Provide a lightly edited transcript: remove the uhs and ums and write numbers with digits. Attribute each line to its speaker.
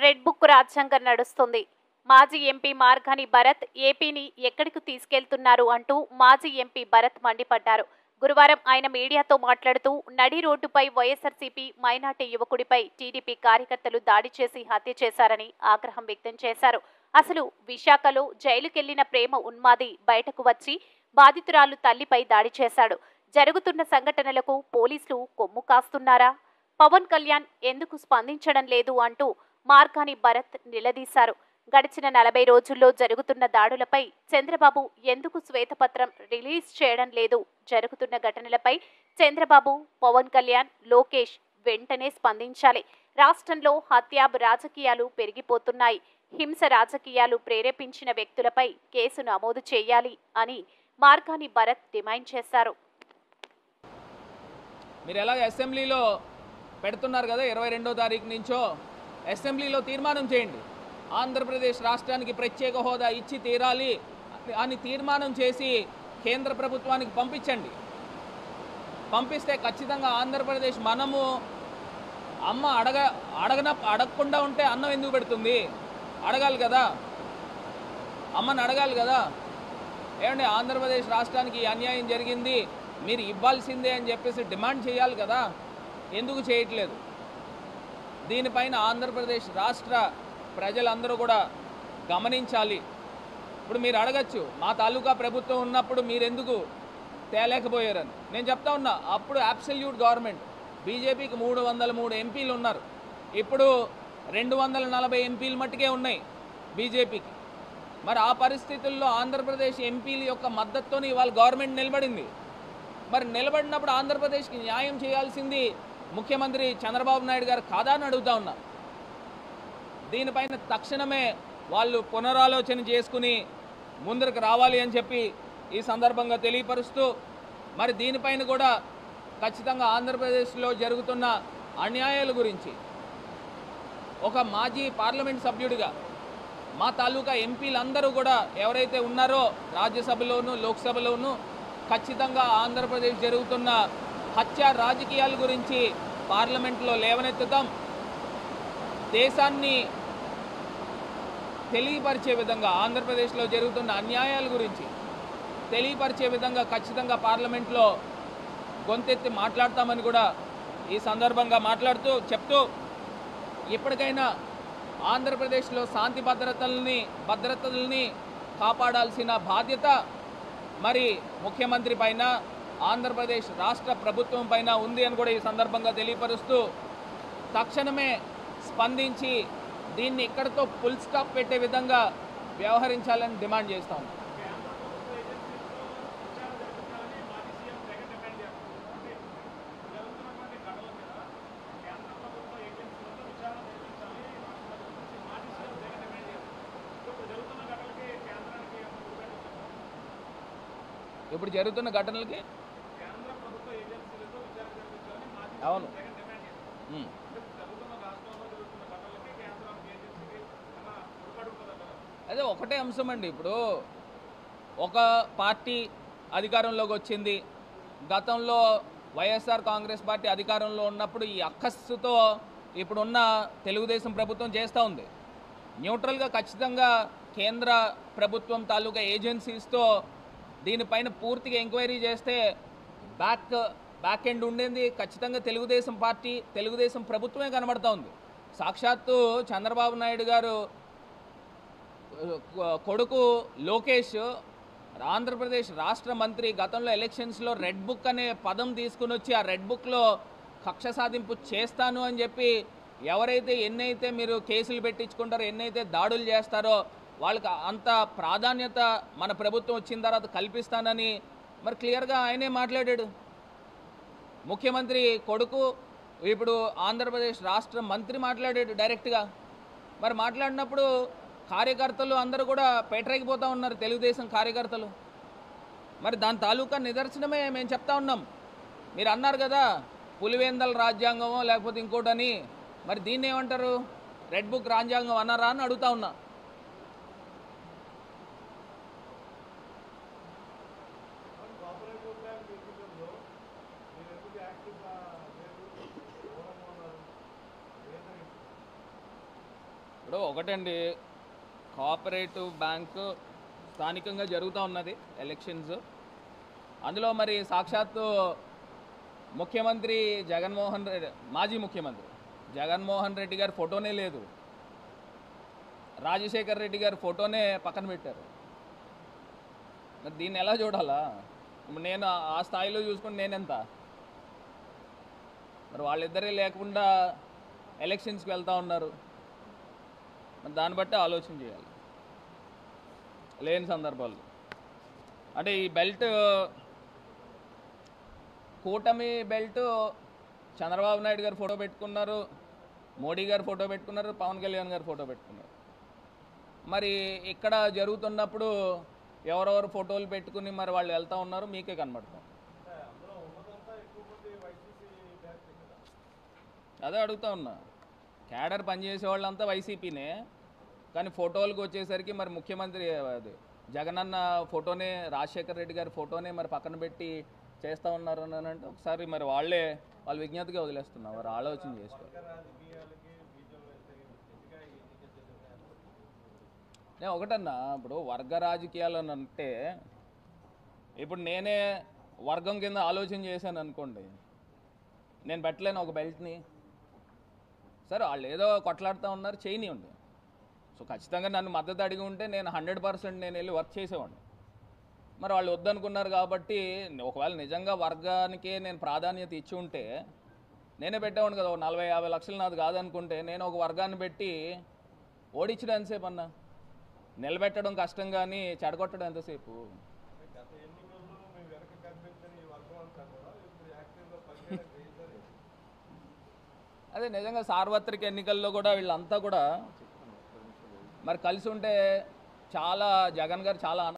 Speaker 1: Red book రాజ్యాంగం నడుస్తుంది. మాజీ ఎంపీ మార్గాని భరత్ ఏపీని ఎక్కడికి తీసుకెళ్తున్నారు అంటూ మాజీ ఎంపీ భరత్ మండిపడ్డారు. గురువారం ఆయన మీడియాతో మాట్లాడుతూ నడి రోడ్డుపై వైఎస్ఆర్సీపీ మైనార్టీ యువకుడిపై టీడీపీ కార్యకర్తలు దాడి చేసి హత్య చేశారని ఆగ్రహం వ్యక్తం చేశారు. అసలు విశాఖలో జైలుకెళ్లిన ప్రేమ ఉన్మాది బయటకు వచ్చి బాధితురాలు తల్లిపై దాడి చేశాడు. జరుగుతున్న సంఘటనలకు పోలీసులు కొమ్ము కాస్తున్నారా? పవన్ కళ్యాణ్ ఎందుకు స్పందించడం లేదు అంటూ మార్గాని భరత్ నిలదీశారు. గడిచిన 40 రోజుల్లో జరుగుతున్న దాడులపై చంద్రబాబు ఎందుకు శ్వేతపత్రం రిలీజ్ చేయడం లేదు? జరుగుతున్న ఘటనలపై చంద్రబాబు, పవన్ కళ్యాణ్, లోకేష్ వెంటనే స్పందించాలి. రాష్ట్రంలో హత్యాబ్ రాజకీయాలు పెరిగిపోతున్నాయి. హింస రాజకీయాలు ప్రేరేపించిన వ్యక్తులపై కేసు నమోదు చేయాలి అని మార్గాని భరత్ డిమాండ్ చేశారు.
Speaker 2: మీరు ఎలాగ అసెంబ్లీలో పెడుతున్నారు కదా 22వ తారీఖు నుంచో అసెంబ్లీలో తీర్మానం చేయండి. ఆంధ్రప్రదేశ్ రాష్ట్రానికి ప్రత్యేక హోదా ఇచ్చి తీరాలి అని తీర్మానం చేసి కేంద్ర ప్రభుత్వానికి పంపించండి. పంపిస్తే ఖచ్చితంగా ఆంధ్రప్రదేశ్ మనము అమ్మ అడగకుండా ఉంటే అన్నం ఎందుకు పెడుతుంది? అడగాలి కదా, అమ్మని అడగాలి కదా. ఏమండి ఆంధ్రప్రదేశ్ రాష్ట్రానికి అన్యాయం జరిగింది, మీరు ఇవ్వాల్సిందే అని చెప్పేసి డిమాండ్ చేయాలి కదా. ఎందుకు చేయట్లేదు? దీనిపైన ఆంధ్రప్రదేశ్ రాష్ట్ర ప్రజలందరూ కూడా గమనించాలి. ఇప్పుడు మీరు అడగచ్చు, మా తాలూకా ప్రభుత్వం ఉన్నప్పుడు మీరెందుకు తేలేకపోయారని. నేను చెప్తా ఉన్నా, అప్పుడు అబ్సల్యూట్ గవర్నమెంట్ బీజేపీకి 303 ఎంపీలు ఉన్నారు. ఇప్పుడు 240 ఎంపీలు మట్టుకే ఉన్నాయి బీజేపీకి. మరి ఆ పరిస్థితుల్లో ఆంధ్రప్రదేశ్ ఎంపీల యొక్క మద్దతుతోనే ఇవాళ గవర్నమెంట్ నిలబడింది. మరి నిలబడినప్పుడు ఆంధ్రప్రదేశ్కి న్యాయం చేయాల్సింది ముఖ్యమంత్రి చంద్రబాబు నాయుడు గారు కాదా అని అడుగుతా ఉన్నా. దీనిపైన తక్షణమే వాళ్ళు పునరాలోచన చేసుకుని ముందరకు రావాలి అని చెప్పి ఈ సందర్భంగా తెలియపరుస్తూ, మరి దీనిపైన కూడా ఖచ్చితంగా ఆంధ్రప్రదేశ్లో జరుగుతున్న అన్యాయాల గురించి ఒక మాజీ పార్లమెంట్ సభ్యుడిగా మా తాలూకా ఎంపీలందరూ కూడా ఎవరైతే ఉన్నారో రాజ్యసభలోనూ లోక్సభలోనూ ఖచ్చితంగా ఆంధ్రప్రదేశ్ జరుగుతున్న హత్య రాజకీయాల గురించి పార్లమెంట్లో లేవనెత్తుతాం. దేశాన్ని తెలియపరిచే విధంగా ఆంధ్రప్రదేశ్లో జరుగుతున్న అన్యాయాల గురించి తెలియపరిచే విధంగా ఖచ్చితంగా పార్లమెంట్లో గొంతెత్తి మాట్లాడతామని కూడా ఈ సందర్భంగా చెప్తూ ఇప్పటికైనా ఆంధ్రప్రదేశ్లో శాంతి భద్రతల్ని కాపాడాల్సిన బాధ్యత మరి ముఖ్యమంత్రి పైన ఆంధ్రప్రదేశ్ రాష్ట్ర ప్రభుత్వం పైన ఉంది అని కూడా ఈ సందర్భంగా తెలియపరుస్తూ తక్షణమే స్పందించి దీన్ని ఇక్కడితో ఫుల్ స్టాప్ పెట్టే విధంగా వ్యవహరించాలని డిమాండ్ చేస్తాం. ఇప్పుడు జరుగుతున్న ఘటనలకి అవును అదే ఒకటే అంశం అండి. ఇప్పుడు ఒక పార్టీ అధికారంలోకి వచ్చింది. గతంలో వైఎస్ఆర్ కాంగ్రెస్ పార్టీ అధికారంలో ఉన్నప్పుడు ఈ అక్కస్సుతో ఇప్పుడున్న తెలుగుదేశం ప్రభుత్వం చేస్తూ ఉంది. న్యూట్రల్గా ఖచ్చితంగా కేంద్ర ప్రభుత్వం తాలూకా ఏజెన్సీస్తో దీనిపైన పూర్తిగా ఎంక్వైరీ చేస్తే బ్యాక్ ఎండ్ ఉండేది ఖచ్చితంగా తెలుగుదేశం ప్రభుత్వమే కనబడుతూ ఉంది. సాక్షాత్తు చంద్రబాబు నాయుడు గారు కొడుకు లోకేష్ ఆంధ్రప్రదేశ్ రాష్ట్ర మంత్రి గతంలో ఎలక్షన్స్లో రెడ్ బుక్ అనే పదం తీసుకుని వచ్చి ఆ రెడ్ బుక్లో కక్ష సాధింపు చేస్తాను అని చెప్పి ఎన్నైతే మీరు కేసులు పెట్టించుకుంటారో ఎన్నైతే దాడులు చేస్తారో వాళ్ళకి అంత ప్రాధాన్యత మన ప్రభుత్వం వచ్చిన తర్వాత కల్పిస్తానని మరి క్లియర్గా ఆయనే మాట్లాడాడు. ముఖ్యమంత్రి కొడుకు ఇప్పుడు ఆంధ్రప్రదేశ్ రాష్ట్ర మంత్రి మాట్లాడాడు డైరెక్ట్గా. మరి మాట్లాడినప్పుడు కార్యకర్తలు అందరూ కూడా పేటరేగిపోతూ ఉన్నారు, తెలుగుదేశం కార్యకర్తలు. మరి దాని తాలూకా నిదర్శనమే మేము చెప్తా ఉన్నాం. మీరు అన్నారు కదా పులివెందల రాజ్యాంగమో లేకపోతే ఇంకోటని, మరి దీన్ని ఏమంటారు? రెడ్ బుక్ రాజ్యాంగం అన్నారా అని అడుగుతా ఉన్నా. ఇప్పుడు ఒకటండి, కోఆపరేటివ్ బ్యాంకు స్థానికంగా జరుగుతూ ఉన్నది ఎలక్షన్స్. అందులో మరి సాక్షాత్తు ముఖ్యమంత్రి జగన్మోహన్ రెడ్డి, మాజీ ముఖ్యమంత్రి జగన్మోహన్ రెడ్డి గారి ఫోటోనే లేదు, రాజశేఖర్ రెడ్డి గారి ఫోటోనే పక్కన పెట్టారు. మరి దీన్ని ఎలా చూడాలా? నేను ఆ స్థాయిలో చూసుకుంటే నేనెంత? మరి వాళ్ళిద్దరే లేకుండా ఎలక్షన్స్కి వెళ్తూ ఉన్నారు. మరి దాన్ని బట్టి ఆలోచన చేయాలి. లేని సందర్భాలు అంటే ఈ బెల్ట్, కూటమి బెల్ట్ చంద్రబాబు నాయుడు గారు ఫోటో పెట్టుకున్నారు, మోడీ గారు ఫోటో పెట్టుకున్నారు, పవన్ కళ్యాణ్ గారు ఫోటో పెట్టుకున్నారు. మరి ఇక్కడ జరుగుతున్నప్పుడు ఎవరెవరు ఫోటోలు పెట్టుకుని మరి వాళ్ళు వెళ్తూ ఉన్నారు మీకే కనబడతాం. అదే అడుగుతా ఉన్నా, క్యాడర్ పనిచేసే వాళ్ళంతా వైసీపీనే, కానీ ఫోటోలకు వచ్చేసరికి మరి ముఖ్యమంత్రి అది జగనన్న ఫోటోనే, రాజశేఖర్ రెడ్డి గారి ఫోటోనే మరి పక్కన పెట్టి చేస్తూ ఉన్నారు అని అంటే ఒకసారి మరి వాళ్ళ విజ్ఞతగా వదిలేస్తున్నారు. వారు ఆలోచన చేసుకోవాలి. నేను ఒకటన్నా, ఇప్పుడు వర్గ రాజకీయాలు అని అంటే ఇప్పుడు నేనే వర్గం కింద ఆలోచన చేశాను అనుకోండి, నేను పెట్టలేను ఒక బెల్ట్ని. సరే వాళ్ళు ఏదో కొట్లాడుతూ ఉన్నారు, చేయనివ్వండి. సో ఖచ్చితంగా నన్ను మద్దతు అడిగి ఉంటే నేను 100% నేను వెళ్ళి వర్క్ చేసేవాడిని. మరి వాళ్ళు వద్దనుకున్నారు కాబట్టి, ఒకవేళ నిజంగా వర్గానికే నేను ప్రాధాన్యత ఇచ్చి ఉంటే నేనే పెట్టేవాడిని కదా. 40-50 లక్షలు నాది కాదనుకుంటే నేను ఒక వర్గాన్ని పెట్టి ఓడించడం ఎంతసేపు అన్నా? నిలబెట్టడం కష్టం కానీ చెడగొట్టడం ఎంతసేపు? అదే నిజంగా సార్వత్రిక ఎన్నికల్లో కూడా వీళ్ళంతా కూడా మరి కలిసి ఉంటే చాలా, జగన్ గారు చాలా